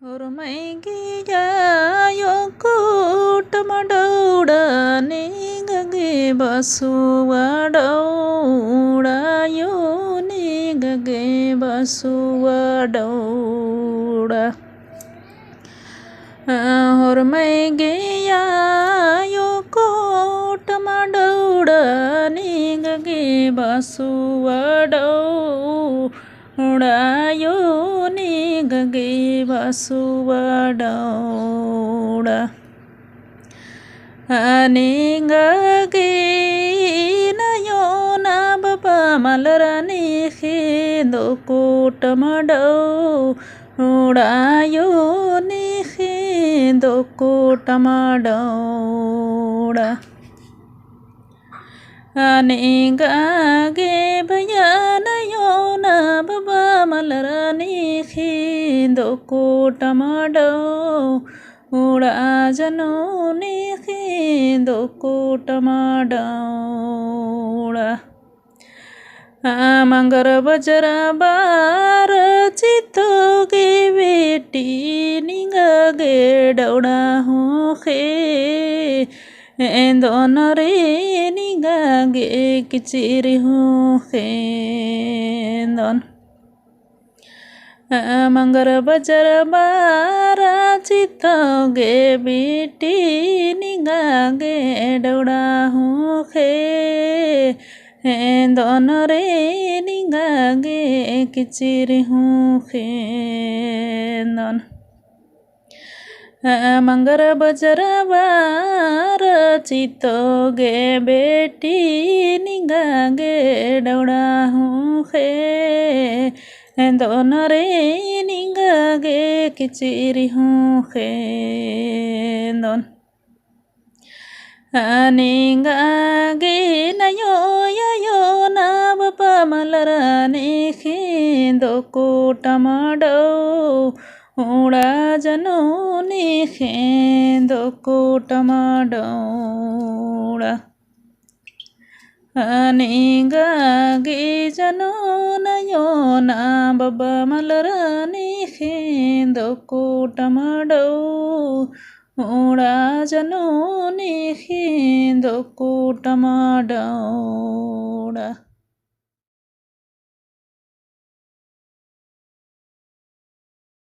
ಹೊರಮೈಗಿಯಾಯೋ ಕೂಟಮಡೌಡನೆ ಗಗೆ ಬಸುವಡೌಡಾಯೋ ನಿ ಗಗೆ ಬಸುವಡೌಡ ಹೊರಮೈಗಿಯಾಯೋ ಕೂಟಮಡೌಡನೆ ಗಗೆ ಬಸುವಡೌಡಾಯೋ ನಿ ಗಗೆ ಬಸುವಡೌಡ ಅನಿಗಗೆ ನಯೋನ ಬಪ ಮಲರನಿ ಖಿಂದು ಕೂಟಮಡೌಡಾಯೋ ನಿ ಖಿಂದು ಕೂಟಮಡೌಡ ಅನಿಗಗೆ ಭಯನಯೋನ ಬಪ ಮಲರನಿ ಖಿಂದು ಕೂಟಮಡೌಡಾಜನು ನಿ ಖಿಂದು ಕೂಟಮಡೌಡ ಮಂಗರ ಬಜರ ಬಾರ ಚಿತ್ತೋಗೆ ಬೇಟಿ ನಿಗಗೆ ಡೌಡಾ ಹೋಖೆ दोनरे निगागे किचिरी होखे दोन मंगर बजर बारा चितोगे बेटी निगागे डौड़ा होखे दोनरे निगागे किचिरी होखे दोन मंगर बजर बार चितोगे बेटी निगागे डौड़ा होखे दोनरे निगागे किचिरी होखे दोन निगागे नयो ययो ना बप मलरने खिंदो ಕೂಟಮಡೌಡಾಜನು ನಿ ಖಿಂದು ಕೂಟಮಡೌಡ ಅನಿಗಗೆ ಜನು ನಯೋನ ಬಬ ಮಲರನಿ ಖಿಂದು ಕೂಟಮಡೌಡಾಜನು ನಿ ಖಿಂದು ಕೂಟಮಡೌಡ